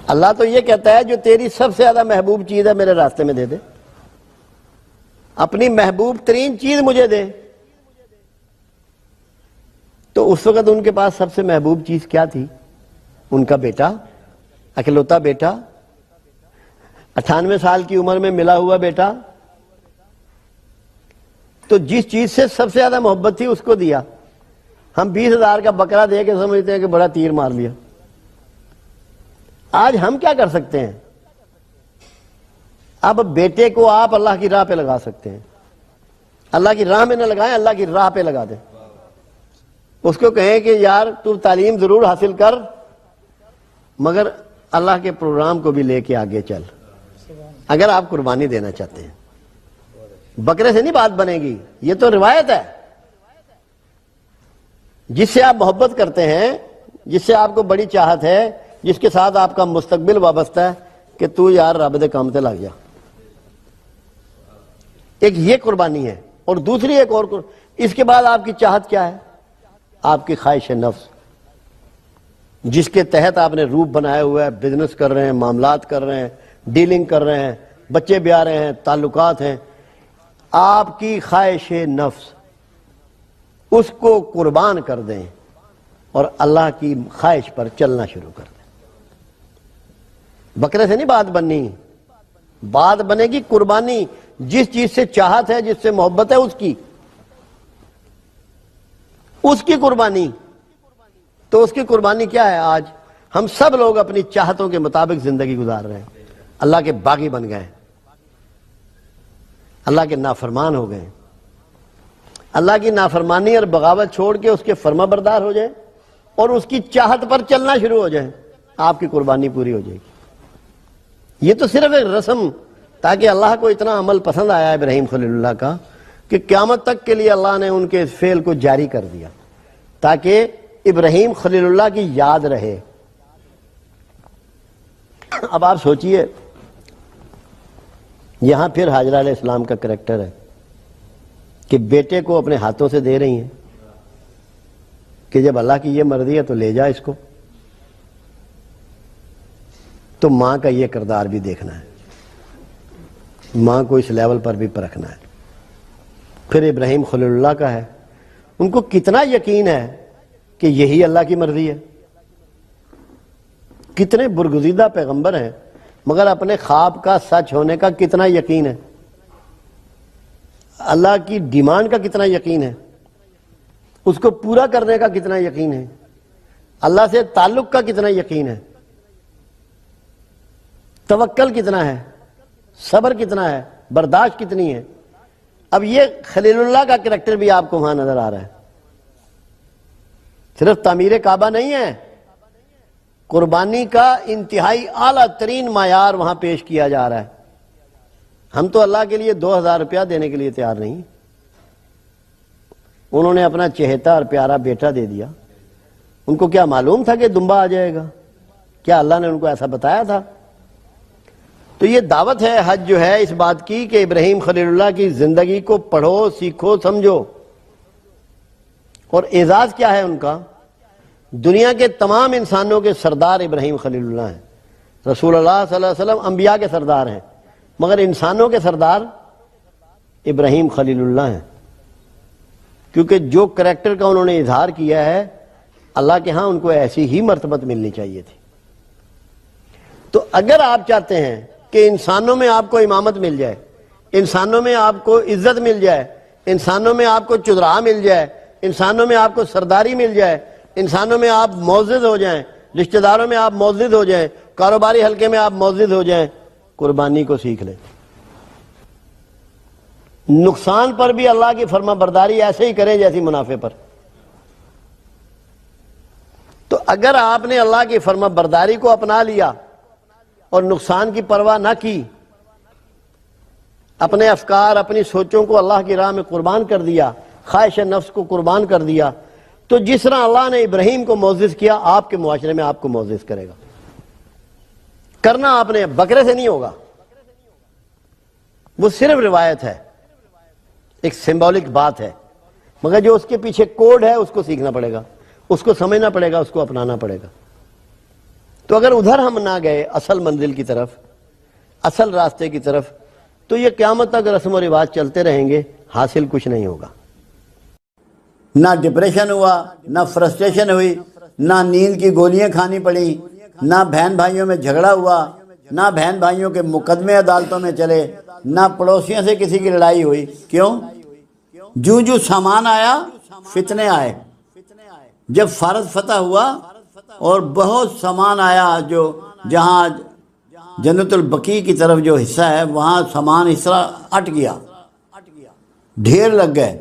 اللہ تو یہ کہتا ہے جو تیری سب سے زیادہ محبوب چیز ہے میرے راستے میں دے دے، اپنی محبوب ترین چیز مجھے دے۔ تو اس وقت ان کے پاس سب سے محبوب چیز کیا تھی؟ ان کا بیٹا، اکلوتا بیٹا، 98 سال کی عمر میں ملا ہوا بیٹا۔ تو جس چیز سے سب سے زیادہ محبت تھی اس کو دیا۔ ہم 20,000 کا بکرا دے کے سمجھتے ہیں کہ بڑا تیر مار لیا۔ آج ہم کیا کر سکتے ہیں؟ اب بیٹے کو آپ اللہ کی راہ پہ لگا سکتے ہیں۔ اللہ کی راہ میں نہ لگائیں، اللہ کی راہ پہ لگا دیں۔ اس کو کہیں کہ یار تو تعلیم ضرور حاصل کر، مگر اللہ کے پروگرام کو بھی لے کے آگے چل، اگر آپ قربانی دینا چاہتے ہیں۔ بکرے سے نہیں بات بنے گی، یہ تو روایت ہے۔ جس سے آپ محبت کرتے ہیں، جس سے آپ کو بڑی چاہت ہے، جس کے ساتھ آپ کا مستقبل وابستہ ہے، کہ تو یار رب دے کام تے لگ جا۔ ایک یہ قربانی ہے، اور دوسری ایک اور اس کے بعد آپ کی چاہت کیا ہے؟ آپ کی خواہش نفس، جس کے تحت آپ نے روپ بنایا ہوا ہے، بزنس کر رہے ہیں، معاملات کر رہے ہیں، ڈیلنگ کر رہے ہیں، بچے بیاہ رہے ہیں، تعلقات ہیں۔ آپ کی خواہش نفس، اس کو قربان کر دیں اور اللہ کی خواہش پر چلنا شروع کر دیں۔ بکرے سے نہیں بات بننی، بات بنے گی قربانی، جس چیز سے چاہت ہے، جس سے محبت ہے، اس کی قربانی۔ تو اس کی قربانی کیا ہے؟ آج ہم سب لوگ اپنی چاہتوں کے مطابق زندگی گزار رہے ہیں، اللہ کے باغی بن گئے، اللہ کے نافرمان ہو گئے۔ اللہ کی نافرمانی اور بغاوت چھوڑ کے اس کے فرما بردار ہو جائیں اور اس کی چاہت پر چلنا شروع ہو جائیں، آپ کی قربانی پوری ہو جائے گی۔ یہ تو صرف ایک رسم، تاکہ اللہ کو اتنا عمل پسند آیا ابراہیم خلیل اللہ کا کہ قیامت تک کے لیے اللہ نے ان کے اس فعل کو جاری کر دیا، تاکہ ابراہیم خلیل اللہ کی یاد رہے۔ اب آپ سوچئے، یہاں پھر حاجرہ علیہ السلام کا کریکٹر ہے کہ بیٹے کو اپنے ہاتھوں سے دے رہی ہیں کہ جب اللہ کی یہ مرضی ہے تو لے جا اس کو۔ تو ماں کا یہ کردار بھی دیکھنا ہے، ماں کو اس لیول پر بھی پرکھنا ہے۔ پھر ابراہیم خلیل اللہ کا ہے، ان کو کتنا یقین ہے کہ یہی اللہ کی مرضی ہے۔ کتنے برگزیدہ پیغمبر ہیں، مگر اپنے خواب کا سچ ہونے کا کتنا یقین ہے، اللہ کی ڈیمانڈ کا کتنا یقین ہے، اس کو پورا کرنے کا کتنا یقین ہے، اللہ سے تعلق کا کتنا یقین ہے، توکل کتنا ہے، صبر کتنا ہے، برداشت کتنی ہے۔ اب یہ خلیل اللہ کا کریکٹر بھی آپ کو وہاں نظر آ رہا ہے۔ صرف تعمیر کعبہ نہیں ہے، قربانی کا انتہائی اعلیٰ ترین معیار وہاں پیش کیا جا رہا ہے۔ ہم تو اللہ کے لیے 2,000 روپیہ دینے کے لیے تیار نہیں، انہوں نے اپنا چہیتا اور پیارا بیٹا دے دیا۔ ان کو کیا معلوم تھا کہ دمبا آ جائے گا؟ کیا اللہ نے ان کو ایسا بتایا تھا؟ تو یہ دعوت ہے حج جو ہے اس بات کی کہ ابراہیم خلیل اللہ کی زندگی کو پڑھو، سیکھو، سمجھو۔ اور اعزاز کیا ہے ان کا؟ دنیا کے تمام انسانوں کے سردار ابراہیم خلیل اللہ ہیں، رسول اللہ صلی اللہ علیہ وسلم انبیاء کے سردار ہیں، مگر انسانوں کے سردار ابراہیم خلیل اللہ ہیں، کیونکہ جو کریکٹر کا انہوں نے اظہار کیا ہے اللہ کے ہاں ان کو ایسی ہی مرتبت ملنی چاہیے تھی۔ تو اگر آپ چاہتے ہیں کہ انسانوں میں آپ کو امامت مل جائے، انسانوں میں آپ کو عزت مل جائے، انسانوں میں آپ کو چودراہ مل جائے، انسانوں میں آپ کو سرداری مل جائے، انسانوں میں آپ معزز ہو جائیں، رشتہ داروں میں آپ معزز ہو جائیں، کاروباری حلقے میں آپ معزز ہو جائیں، قربانی کو سیکھ لیں۔ نقصان پر بھی اللہ کی فرما برداری ایسے ہی کریں جیسی منافع پر۔ تو اگر آپ نے اللہ کی فرما برداری کو اپنا لیا اور نقصان کی پرواہ نہ کی، اپنے افکار، اپنی سوچوں کو اللہ کی راہ میں قربان کر دیا، خواہش نفس کو قربان کر دیا، تو جس طرح اللہ نے ابراہیم کو معزز کیا، آپ کے معاشرے میں آپ کو معزز کرے گا۔ کرنا آپ نے بکرے سے نہیں ہوگا، وہ صرف روایت ہے، ایک سمبولک بات ہے، مگر جو اس کے پیچھے کوڈ ہے اس کو سیکھنا پڑے گا، اس کو سمجھنا پڑے گا، اس کو اپنانا پڑے گا۔ تو اگر ادھر ہم نہ گئے اصل منزل کی طرف، اصل راستے کی طرف، تو یہ قیامت تک رسم و رواج چلتے رہیں گے، حاصل کچھ نہیں ہوگا۔ نہ ڈپریشن ہوا، نہ فرسٹریشن ہوئی، نہ نیند کی گولیاں کھانی پڑی، نہ بہن بھائیوں میں جھگڑا ہوا، نہ بہن بھائیوں کے مقدمے عدالتوں میں چلے، نہ پڑوسیوں سے کسی کی لڑائی ہوئی۔ کیوں؟ جو سامان آیا فتنے آئے۔ جب فارس فتح ہوا اور بہت سامان آیا، جو جہاں جنت البقیع کی طرف جو حصہ ہے وہاں سامان اس طرح اٹ گیا، ڈھیر لگ گئے،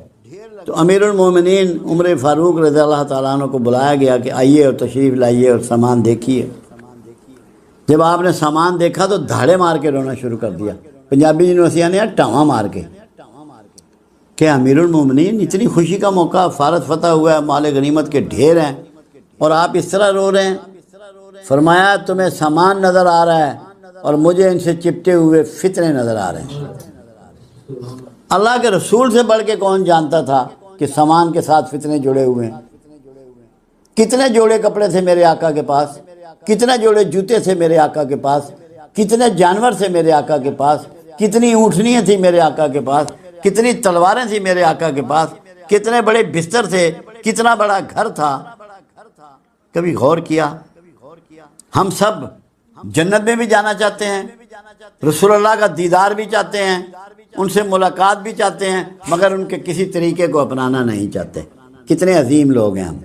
تو امیر المومنین عمر فاروق رضی اللہ تعالیٰ عنہ کو بلایا گیا کہ آئیے اور تشریف لائیے اور سامان دیکھیے۔ جب آپ نے سامان دیکھا تو دھاڑے مار کے رونا شروع کر دیا، پنجابی یونیورسٹیاں نے ٹاواں مار کے، کہ امیر المومنین اتنی خوشی کا موقع، فارس فتح ہوا ہے، مال غنیمت کے ڈھیر ہیں، اور آپ اس طرح رو رہے ہیں۔ فرمایا تمہیں سامان نظر آ رہا ہے اور مجھے ان سے چپٹے ہوئے فتنے نظر آ رہے ہیں۔ اللہ کے رسول سے بڑھ کے کون جانتا تھا کہ سامان کے ساتھ فتنے جڑے ہوئے ہیں؟ کتنے جوڑے کپڑے تھے میرے آقا کے پاس، کتنے جوڑے جوتے تھے میرے آقا کے پاس، کتنے جانور تھے میرے آقا کے پاس، کتنی اونٹنیاں تھیں میرے آقا کے پاس، کتنی تلواریں تھیں میرے آقا کے پاس، کتنے بڑے بستر تھے، کتنا بڑا گھر تھا۔ کبھی غور کیا؟ ہم سب جنت میں بھی جانا چاہتے ہیں، رسول اللہ کا دیدار بھی چاہتے ہیں، ان سے ملاقات بھی چاہتے ہیں، مگر ان کے کسی طریقے کو اپنانا نہیں چاہتے۔ کتنے عظیم لوگ ہیں ہم۔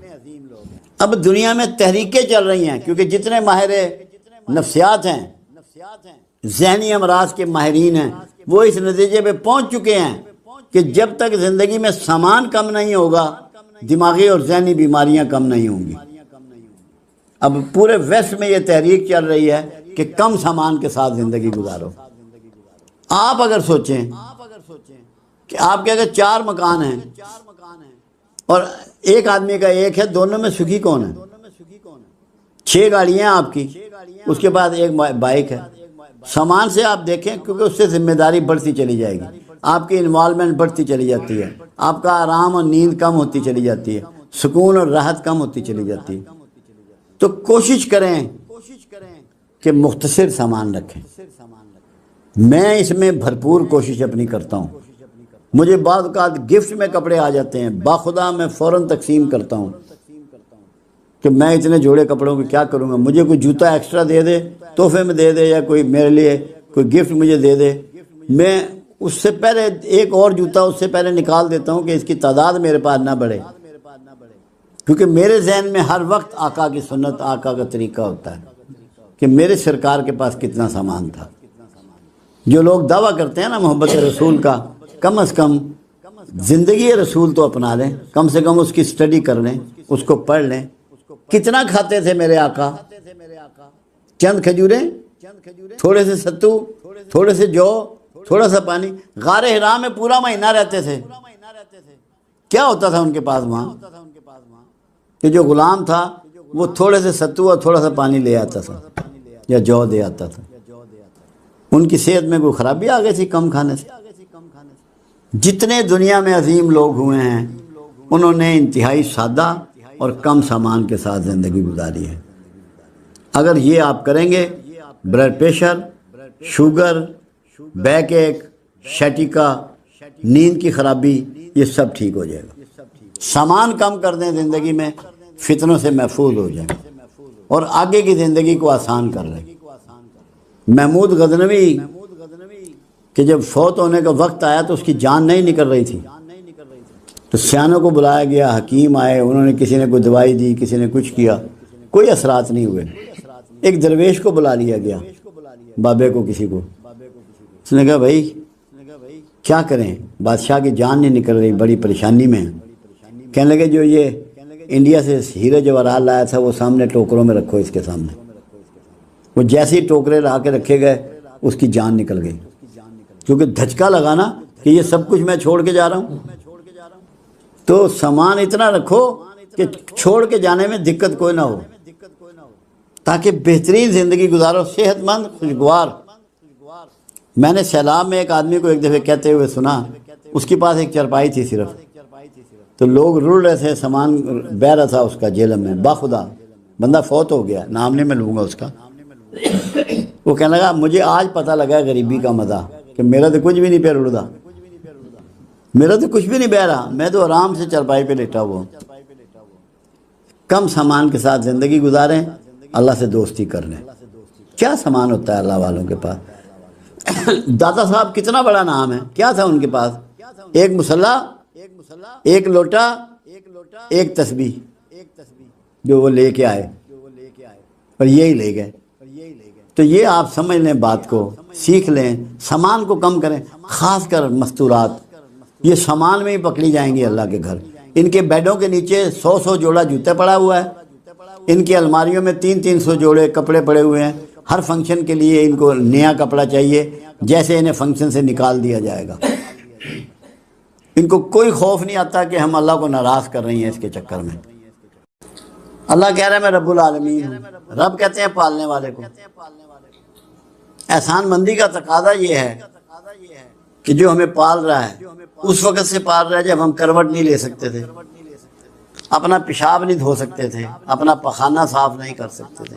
اب دنیا میں تحریکیں چل رہی ہیں، کیونکہ جتنے ماہر نفسیات ہیں، ذہنی امراض کے ماہرین ہیں، وہ اس نتیجے پہ پہنچ چکے ہیں کہ جب تک زندگی میں سامان کم نہیں ہوگا، دماغی اور ذہنی بیماریاں کم نہیں ہوں گی۔ اب پورے ویسٹ میں یہ تحریک چل رہی ہے کہ کم سامان کے ساتھ زندگی گزارو۔ آپ اگر سوچیں کہ آپ کے اگر 4 مکان ہیں اور ایک آدمی کا ایک ہے، دونوں میں سکھی کون ہے؟ 6 گاڑیاں ہیں آپ کی، اس کے بعد ایک بائک ہے۔ سامان سے آپ دیکھیں، کیونکہ اس سے ذمہ داری بڑھتی چلی جائے گی، آپ کی انوالومنٹ بڑھتی چلی جاتی ہے، آپ کا آرام اور نیند کم ہوتی چلی جاتی ہے، سکون اور راحت کم ہوتی چلی جاتی ہے۔ تو کوشش کریں کہ مختصر سامان رکھیں۔ میں اس میں بھرپور کوشش اپنی کرتا ہوں۔ مجھے بعض اوقات گفٹ میں کپڑے آ جاتے ہیں، باخدا میں فوراً تقسیم کرتا ہوں کہ میں اتنے جوڑے کپڑوں کو کیا کروں گا۔ مجھے کوئی جوتا ایکسٹرا دے دے، تحفے میں دے دے، یا کوئی میرے لیے کوئی گفٹ مجھے دے دے، میں اس سے پہلے ایک اور جوتا اس سے پہلے نکال دیتا ہوں کہ اس کی تعداد میرے پاس نہ بڑھے، کیونکہ میرے ذہن میں ہر وقت آقا کی سنت، آقا کا طریقہ ہوتا ہے کہ میرے سرکار کے پاس کتنا سامان تھا۔ جو لوگ دعویٰ کرتے ہیں نا محبت رسول کا، کم از کم زندگی رسول تو اپنا لیں، کم سے کم اس کی سٹڈی کر لیں، اس کو پڑھ لیں۔ کتنا کھاتے تھے میرے آقا؟ چند کھجوریں، تھوڑے سے ستو، تھوڑے سے جو، تھوڑا سا پانی۔ غار حرا میں پورا مہینہ رہتے تھے۔ کیا ہوتا تھا ان کے پاس وہاں؟ کہ جو غلام تھا وہ تھوڑے سے ستو اور تھوڑا سا پانی لے آتا تھا یا جو دے آتا تھا۔ ان کی صحت میں کوئی خرابی آ گئی تھی کم کھانے سے؟ جتنے دنیا میں عظیم لوگ ہوئے ہیں، انہوں نے انتہائی سادہ اور کم سامان کے ساتھ زندگی گزاری ہے۔ اگر یہ آپ کریں گے، بلڈ پریشر، شوگر، بیک ایک، شیٹیکا، نیند کی خرابی، یہ سب ٹھیک ہو جائے گا۔ سامان کم کر دیں زندگی میں، فتنوں سے محفوظ ہو جائیں اور آگے کی زندگی کو آسان کر لیں۔ محمود غزنوی کہ جب فوت ہونے کا وقت آیا تو اس کی جان نہیں نکل رہی تھی، تو سیانوں کو بلایا گیا، حکیم آئے، انہوں نے کسی نے کوئی دوائی دی، کسی نے کچھ کیا، کوئی اثرات نہیں ہوئے۔ ایک درویش کو بلا لیا گیا، بابے کو، کسی کو، اس نے کہا بھائی کیا کریں، بادشاہ کی جان نہیں نکل رہی، بڑی پریشانی میں۔ کہنے لگے جو یہ انڈیا سے ہیرے جواہرات لایا تھا وہ سامنے ٹوکروں میں رکھو، اس کے سامنے۔ وہ جیسے ہی ٹوکرے لا کے رکھے گئے، اس کی جان نکل گئی، کیونکہ دھچکا لگا نا کہ یہ سب کچھ میں چھوڑ کے جا رہا ہوں۔ تو سامان اتنا رکھو کہ چھوڑ کے جانے میں دقت کوئی نہ ہو، تاکہ بہترین زندگی گزارو، صحت مند، خوشگوار۔ میں نے سیلاب میں ایک آدمی کو ایک دفعہ کہتے ہوئے سنا، اس کے پاس ایک چرپائی تھی صرف، تو لوگ رڑ رہے تھے، سامان بہہ رہا تھا اس کا جہلم میں، باخدا بندہ فوت ہو گیا، نام نہیں میں لوں گا اس کا، وہ کہنے لگا مجھے آج پتہ لگا غریبی کا مزہ کہ میرا تو کچھ بھی نہیں پیر اڑدا، میرا تو کچھ بھی نہیں بہ رہا، میں تو آرام سے چرپائی پہ لیٹا ہوا ہوں۔ کم سامان کے ساتھ زندگی گزاریں، اللہ سے دوستی کر لیں۔ کیا سامان ہوتا ہے اللہ والوں کے پاس؟ داتا صاحب کتنا بڑا نام ہے، کیا تھا ان کے پاس؟ ایک مصلی، ایک لوٹا، ایک تسبیح جو وہ لے کے آئے اور یہی لے گئے۔ تو یہ آپ سمجھ لیں، بات کو سیکھ لیں، سامان کو کم کریں، خاص کر مستورات، یہ سامان میں ہی پکڑی جائیں گی اللہ کے گھر۔ ان کے بیڈوں کے نیچے 100 جوڑا جوتے پڑا ہوا ہے، ان کی الماریوں میں 300 جوڑے کپڑے پڑے ہوئے ہیں، ہر فنکشن کے لیے ان کو نیا کپڑا چاہیے، جیسے انہیں فنکشن سے نکال دیا جائے گا۔ ان کو کوئی خوف نہیں آتا کہ ہم اللہ کو ناراض کر رہی ہیں اس کے چکر میں۔ اللہ کہہ رہا ہے میں رب العالمین ہوں، رب کہتے ہیں پالنے والے کو۔ احسان مندی کا تقاضا یہ ہے کہ جو ہمیں پال رہا ہے اس وقت سے پال رہا ہے جب ہم کروٹ نہیں لے سکتے تھے، اپنا پیشاب نہیں دھو سکتے تھے، اپنا پخانہ صاف نہیں کر سکتے تھے،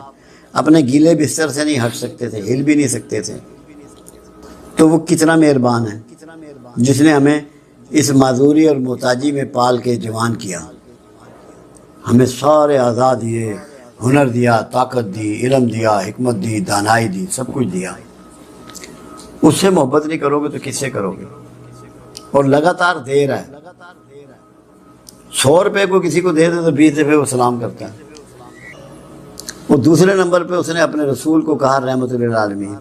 اپنے گیلے بستر سے نہیں ہٹ سکتے تھے، ہل بھی نہیں سکتے تھے۔ تو وہ کتنا مہربان ہے جس نے ہمیں اس معذوری اور محتاجی میں پال کے جوان کیا، ہمیں سارے آزاد دیے، ہنر دیا، طاقت دی، علم دیا، حکمت دی، دانائی دی، سب کچھ دیا۔ اس سے محبت نہیں کرو گے تو کس سے کرو گے؟ اور لگاتار دے رہا ہے، 100 روپے کو کسی کو دے دے تو 20 دفعے وہ سلام کرتا ہے۔ وہ دوسرے نمبر پہ اس نے اپنے رسول کو کہا رحمت للعالمین۔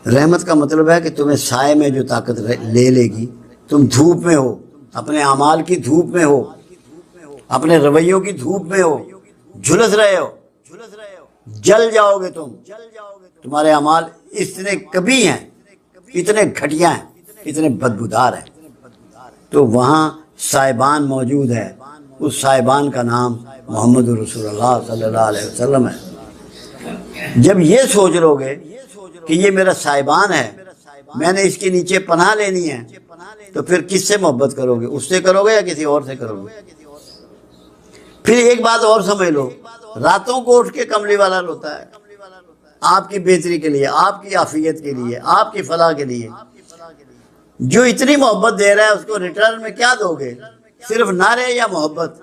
رحمت کا مطلب ہے کہ تمہیں سائے میں جو طاقت لے لے گی، تم دھوپ میں ہو، اپنے اعمال کی دھوپ میں ہو، اپنے رویوں کی دھوپ میں ہو، جھلس رہے ہو، جل جاؤ گے تم۔ تمہارے اعمال اتنے کبھی ہیں، اتنے گھٹیا ہیں، اتنے بدبودار ہیں، تو وہاں صاحبان موجود ہے۔ اس صاحبان کا نام محمد رسول اللہ صلی اللہ علیہ وسلم ہے۔ جب یہ سوچ لو گے کہ یہ میرا صاحبان ہے، میں نے اس کے نیچے پناہ لینی ہے، تو پھر کس سے محبت کرو گے؟ اس سے کرو گے یا کسی اور سے کرو گے؟ پھر ایک بات اور سمجھ لو، راتوں کو اٹھ کے کملی والا روتا ہے آپ کی بہتری کے لیے، آپ کی عافیت کے لیے، آپ کی فلاح کے لیے۔ جو اتنی محبت دے رہا ہے اس کو ریٹرن میں کیا دو گے؟ صرف نعرے یا محبت؟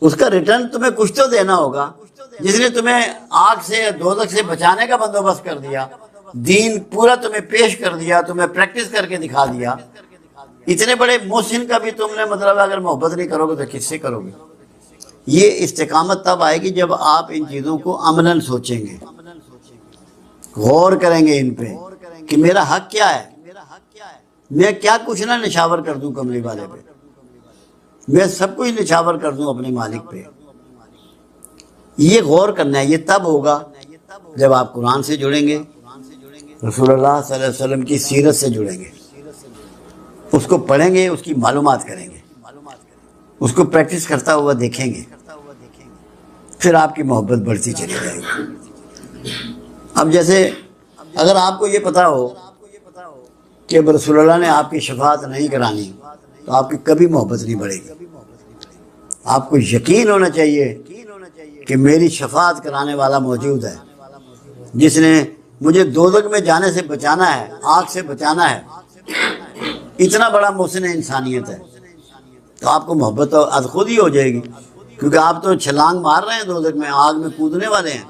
اس کا ریٹرن تمہیں کچھ تو دینا ہوگا۔ جس نے تمہیں آگ سے، دوزخ سے بچانے کا بندوبست کر دیا، دین پورا تمہیں پیش کر دیا، تمہیں پریکٹس کر کے دکھا دیا، اتنے بڑے محسن کا بھی تم نے مطلب اگر محبت نہیں کرو گے تو کس سے کرو گے؟ یہ استقامت تب آئے گی جب آپ ان چیزوں کو عملاً سوچیں گے، غور کریں گے ان پہ کہ میرا حق کیا ہے، میں کیا کچھ نہ نشاور کر دوں کملی والے پہ، میں سب کچھ نشاور کر دوں اپنے مالک پہ۔ یہ غور کرنا ہے۔ یہ تب ہوگا جب آپ قرآن سے جڑیں گے، رسول اللہ صلی اللہ علیہ وسلم کی سیرت سے جڑیں گے، اس کو پڑھیں گے، اس کی معلومات کریں گے، اس کو پریکٹس کرتا ہوا دیکھیں گے، پھر آپ کی محبت بڑھتی چلی جائے گی۔ اب جیسے اگر آپ کو یہ پتا ہو کہ رسول اللہ نے آپ کی شفاعت نہیں کرانی تو آپ کی کبھی محبت نہیں بڑھے گی۔ آپ کو یقین ہونا چاہیے کہ میری شفاعت کرانے والا موجود ہے، جس نے مجھے دوزخ میں جانے سے بچانا ہے، آگ سے بچانا ہے، اتنا بڑا محسن انسانیت ہے۔ تو آپ کو محبت از خود ہی ہو جائے گی، کیونکہ آپ تو چھلانگ مار رہے ہیں دوزخ میں، آگ میں کودنے والے ہیں۔